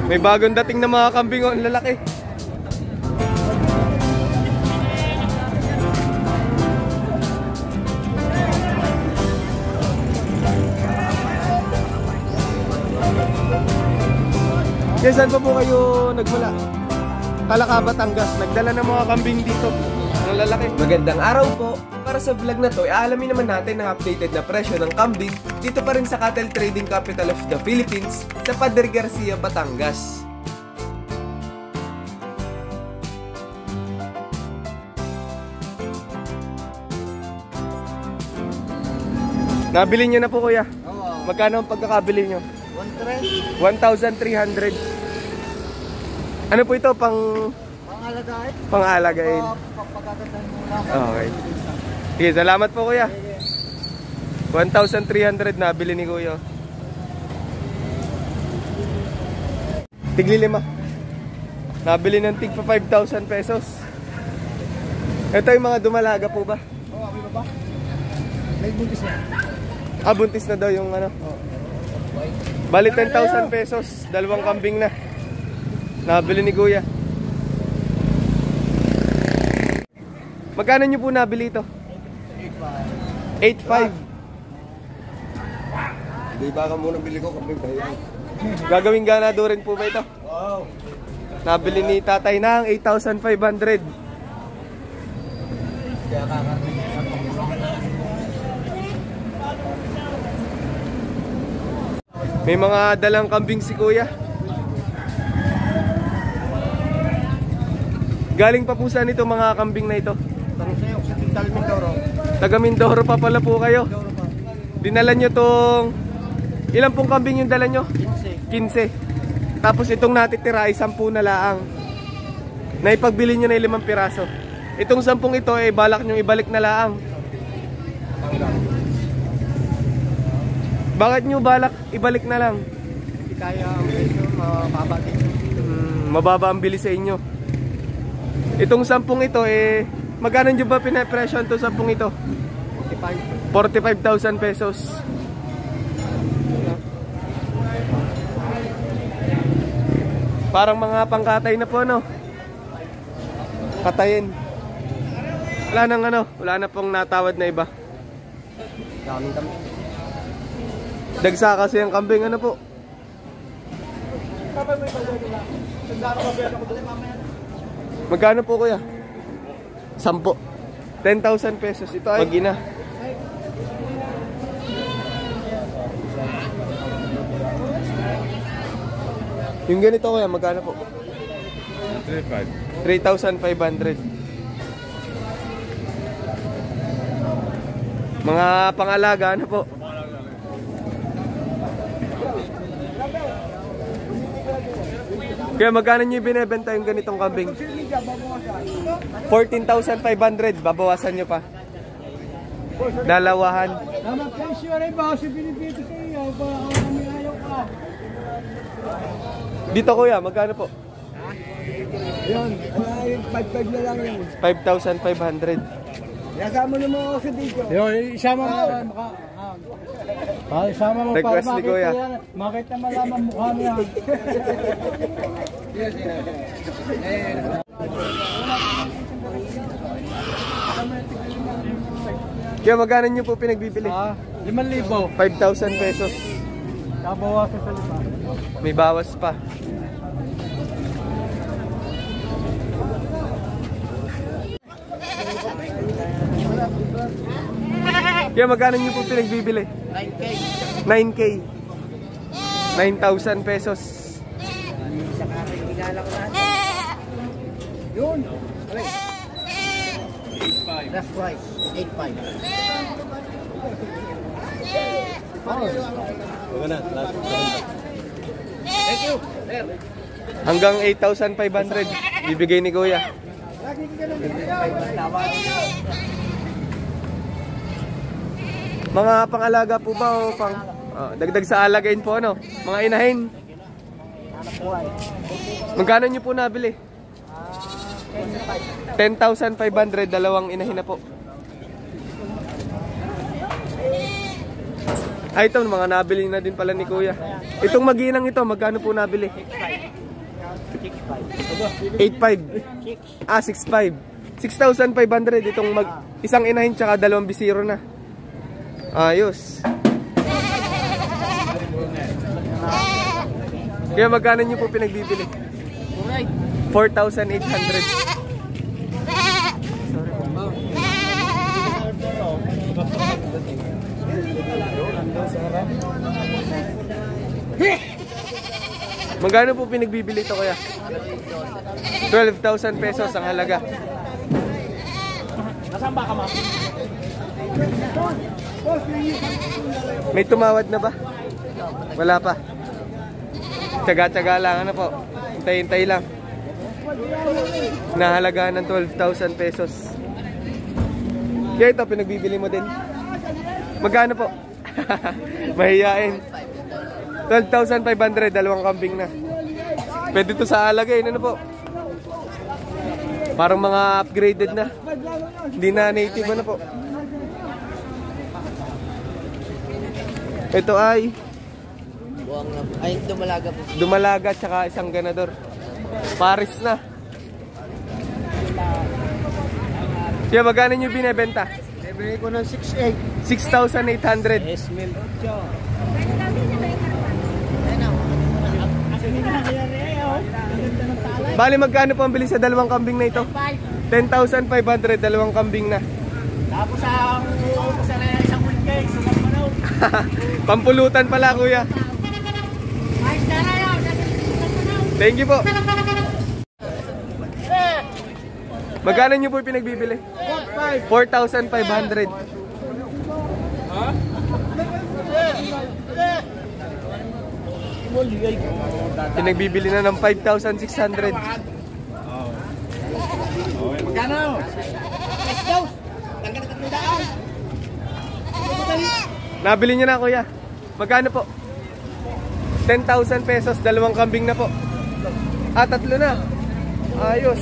May bagong dating na mga kambing, oh, ang lalaki. Kaya saan pa po kayo nagmula? Talaka, Batangas. Nagdala ng mga kambing dito. Ang lalaki. Magandang araw po. Para sa vlog na to, alamin naman natin ang updated na presyo ng kambing dito pa rin sa Cattle Trading Capital of the Philippines sa Padre Garcia, Batangas. Nabili nyo na po, kuya? Oo. Magkano ang pagkakabili nyo? 1,300. Ano po ito? Pang-alagain? Pang-alagain. Okay. Sige, salamat po, kuya. 1,300 nabili ni kuya. Tigli 5. Nabili ng tig pa 5,000 pesos. Ito yung mga dumalaga po ba? Oo, may ba? May buntis na. Ah, buntis na daw yung ano? Oo. Bali 10,000 pesos. Dalawang kambing na. Nabili ni kuya. Magkano nyo po nabili ito? 8,500. Hindi ba ka muna bili ko kambing tayo? Gagawing ganado rin po ba ito? Wow. Nabili ni tatay ng 8,500. May mga dalang kambing si kuya. Galing pa po saan ito mga kambing na ito? Taga Mindoro pa pala po kayo. Dinala nyo tong... Ilan pong kambing yung dala nyo? 15. Tapos itong natitira ay 10 na laang. Naipagbili nyo na 5 piraso. Itong 10 ito ay balak nyo ibalik na laang. Bakit nyo balak ibalik na lang? Hindi kaya ang presyo, mababa din. Mababa ang bili sa inyo. Itong 10 ito eh, magkano nyo ba pinapresyo itong 10 ito? 45,000 pesos. Parang mga pangkatay na po, no? Katayin. Wala nang ano, wala na pong natawad na iba. Daming kambing. Dagsa kasi ang kambing, ano po? Magkano po kuya? 10. 10,000 pesos. Ito ay mag-ina. Yung ganito kuya, magkano po? 3,500. Mga pangalaga, ano po? Kaya magkano nyo binibenta yung ganitong kambing? 14,500. Babawasan nyo pa. Dalawahan. Dito kuya, magkano po? Yun, 5,500 na lang yun. 5,500. Kasama naman ako sa dito. Yun, isama mo isama mo request para ni kuya. makita malaman mukha niya. Kaya magkano nyo po pinagbibili? 5,000. 5,000 pesos. Kabawasan sa 5. May bawas pa. Kaya magkano nyo po pinagbibili? 9K. 9K. 9,000 pesos. Sa karing ginala ko natin. Yun. Okay. 8,500. Last price. 8,500. Thank you. Hanggang 8,500 bibigay ni kuya. Mga pangalaga po ba o pang dagdag sa alagain po ano? Mga inahin. Magkano nyo po nabili? 10,500, dalawang inahin na po. Ay, ito, mga nabili na din pala ni Kuya. Itong mag-iinang ito, magkano po nabili? 8.5. Ah, 6.5. 6,500 itong isang inahin tsaka dalawang bisiro na. Ayos. Kaya magkano nyo po pinagbibili? 4,800. Magkano po pinagbibili ito kaya? 12,000 pesos ang halaga. Nasaan ba ka, ma'am? May tumawad na ba? Wala pa. Tsaga-tsaga lang, ano po? Hintay-hintay lang. Nahalagaan ng 12,000 pesos. Kaya ito, pinagbibili mo din. Magkano po? Mahiyain. 12,500, dalawang kambing na. Pwede ito sa alagay, ano po? Parang mga upgraded na. Hindi na native, ano po? Ito ay dumalaga po. Dumalaga tsaka isang ganador. Paris na. Kaya magkano nyo binibenta? Bibili ko ng 6.8. 6,800. Esmil 8. Bali, magkano po ang bili sa dalawang kambing na ito? 10,500, dalawang kambing na. Tapos ang isang weekend, sumapanaw. Pampulutan pala, Kuya. Thank you po. Magkano nyo po pinagbibili? 4,500. Pinagbibili na ng 5,600. Magkano? Nabili niyo na, Kuya. Magkano po? 10,000 pesos, dalawang kambing na po. Ah, tatlo na. Ayos.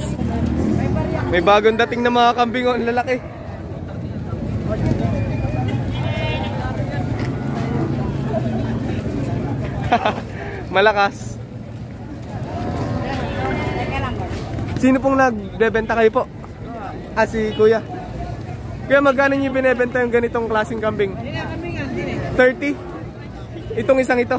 May bagong dating na mga kambing, oh, ang lalaki. Malakas. Sino pong nagbebenta kayo po? Ah, si Kuya. Kaya magkano niyo binebenta yung ganitong klaseng kambing? 30? Itong isang ito.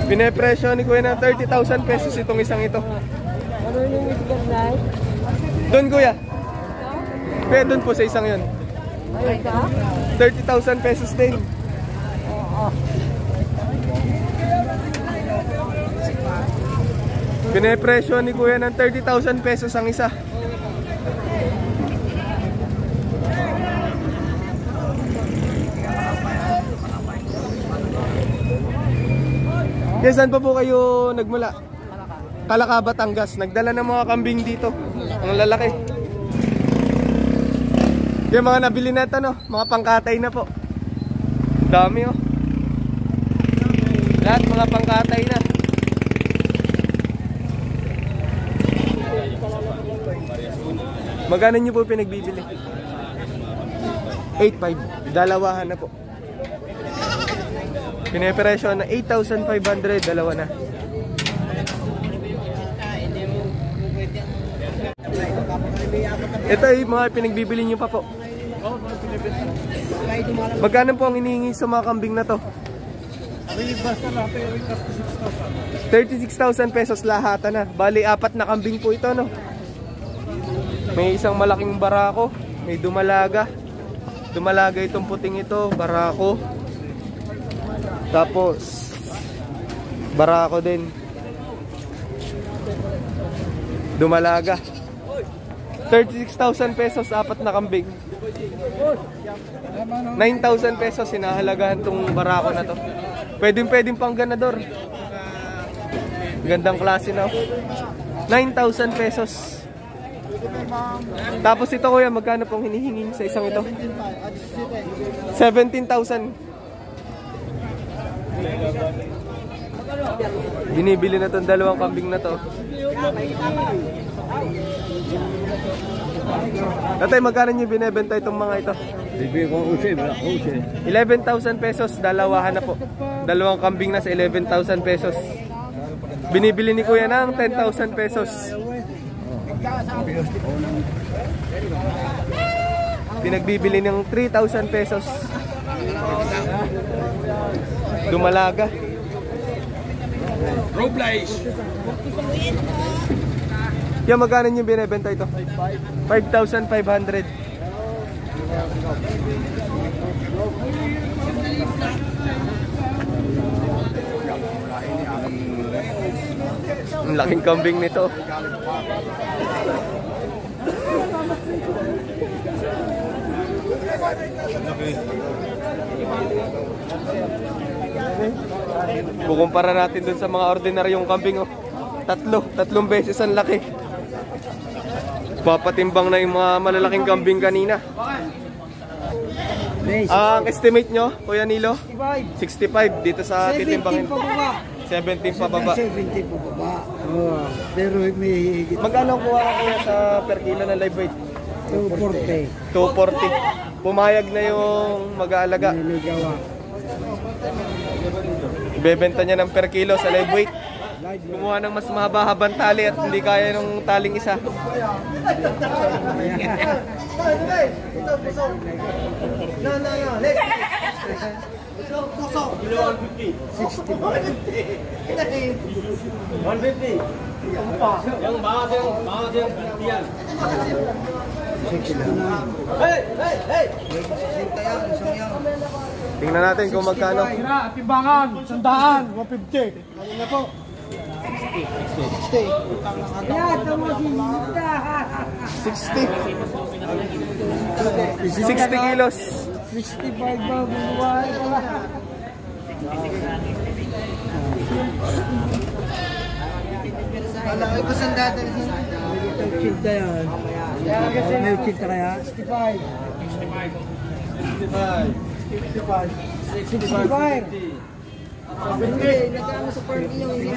Binepresyo ni Kuya na 30,000 pesos itong isang ito. Ano yung isgar na? Doon, Kuya. Kaya doon po sa isang yun. 30,000 pesos din. Binepresyo ni Kuya ng 30,000 pesos ang isa. Saan pa po kayo nagmula? Kalaka, Batangas. Nagdala ng mga kambing dito. Ang lalaki. Yung mga nabili na ito, no? Mga pangkatay na po. Dami, oh. Lahat mga pangkatay na. Magkano nyo po pinagbibili? 8,500. Dalawahan na po. Pinepresyo na 8,500. Dalawa na. Ito ay mga pinagbibili nyo pa po. Magkano po ang hinihingi sa mga kambing na to? 36,000 pesos lahata na. Bali, 4 na kambing po ito, no? May isang malaking barako. May dumalaga. Dumalaga itong puting ito. Barako. Tapos barako din. Dumalaga. 36,000 pesos, 4 na kambing. 9,000 pesos sinahalagaan tong barako na to. Pwedeng pang ganador. Gandang klase na. 9,000 pesos. Tapos ito, Kuya, magkano pong hinihingi sa isang ito? 17,000. Binibili na tong dalawang kambing na to. Tatay, magkano nyo binebenta itong mga ito? Bibigyan ko usi, wala ko usi. 11,000 pesos, dalawahan na po. Dalawang kambing na sa 11,000 pesos. Binibili ni Kuya ng 10,000 pesos. Pinagbibili ng 3,000 pesos. Dumalaga. Robles. Kaya magkano yung binibenta ito? 5,500. Ang laking kambing nito. Kukumpara natin dun sa mga ordinaryong kambing, oh. Tatlong beses ang laki. Papatimbang na yung mga malalaking kambing kanina. Ang estimate nyo, Kuya Nilo? 65 dito sa titimbangin. 17 pa baba. 17 pa baba. Oh, pero may higit. Magkano kuha ka kuya sa per kilo na live weight? 240. 240. Pumayag na yung mag-aalaga. Niligawa. Ibebenta niya ng per kilo sa live weight. Kumuha ng mas mahaba-habang tali at hindi kaya ng taling isa. Tingnan natin kung magkano. Timbangan, 100, 150. Ano na po? 60. 60 kilos. 65 ba bubuhay pala? Malaki pa sandata rin. Cinta yan. May cinta kaya? 65. 65. Hindi, nagkano sa parking yung hindi.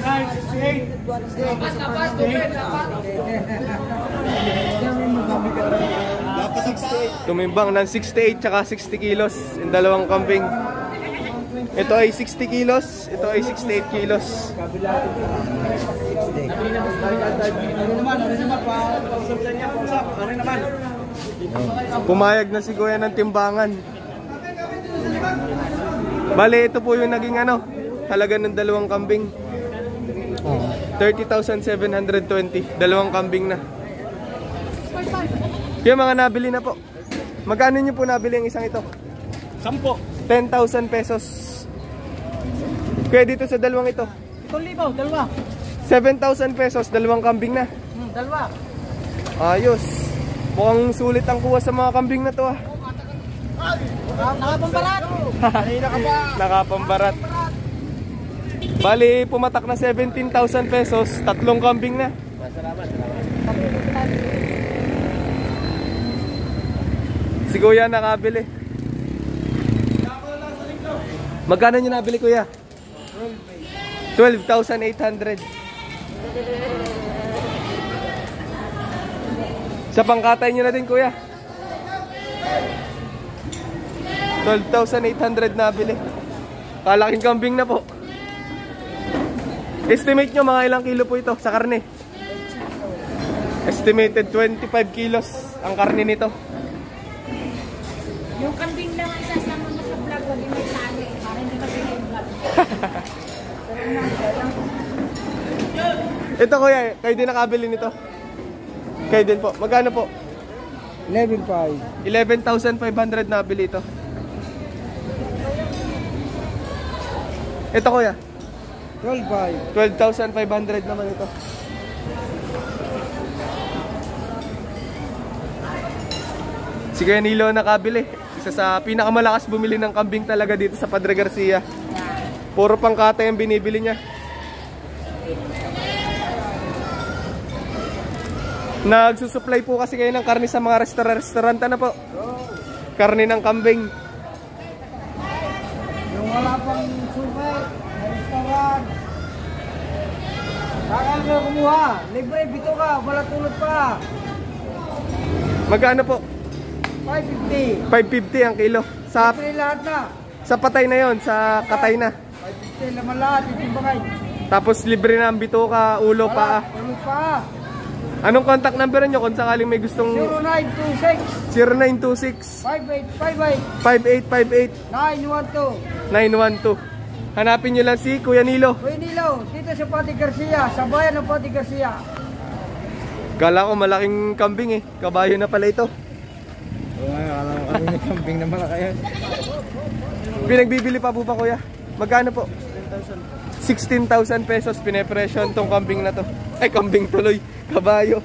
Tumimbang ng 68 tsaka 60 kilos yung dalawang kambing. Ito ay 60 kilos, ito ay 68 kilos. Pumayag na si Kuya ng timbangan. Bale, ito po yung naging halaga ng dalawang kambing. 30,720. Dalawang kambing na. Yung mga nabili na po. Magkano nyo po nabili ang isang ito? 10. 10,000 pesos. Kaya dito sa dalawang ito? 7,000, dalawa. 7,000 pesos, dalawang kambing na. Dalawa. Ayos. Mukhang sulit ang kuha sa mga kambing na to, ah. Nakapambarat. Nakapambarat. Bali, pumatak na 17,000 pesos, tatlong kambing na. Si Kuya nakabili. Magkano nyo nabili, Kuya? 12,800. Sa pangkatay nyo na din, Kuya. 12,800 nabili. Kalaking kambing na po. Estimate nyo mga ilang kilo po ito sa karne? Estimated 25 kilos ang karne nito. Yung kambing lang ang isasama mo sa vlog, wag yung may tali. Para hindi kasi may vlog. Ito, Kuya, kayo din nakabili nito? Kayo din po. Magkano po? 11,500. 11,500 nabili ito. Ito, Kuya. 12,500. 12,500 naman ito. Si Kuya Nilo nakabili. Isa sa pinakamalakas bumili ng kambing talaga dito sa Padre Garcia. Puro pangkatay ang binibili niya. Nagsusupply po kasi kayo ng karne sa mga restauranta na po. Karne ng kambing. Yung wala pang sumay, restaurant. Saan ka kumuha? Libre, bito ka, wala tulad pa. Magkano po? 550. 550 ang kilo. Sa Libre lahat na. sa patay na yon, sa katay na. 550 laman lahat, itimbangay. Tapos libre na ang bituka, ulo, paa. Ulo pa. Anong contact number nyo kung sakaling may gustong 0926 0926 5858 5858 912. Hanapin nyo lang si Kuya Nilo. Kuya Nilo, dito sa Pati Garcia, sa bayan ng Pati Garcia. Kala ko malaking kambing eh. Kabayo na pala ito. Alam mo kami na camping na malaki yan. Pinagbibili pa po ba kuya? Magkano po? 16,000 pesos pinepresyon tong kambing na to. Ay, kambing tuloy. Kabayo.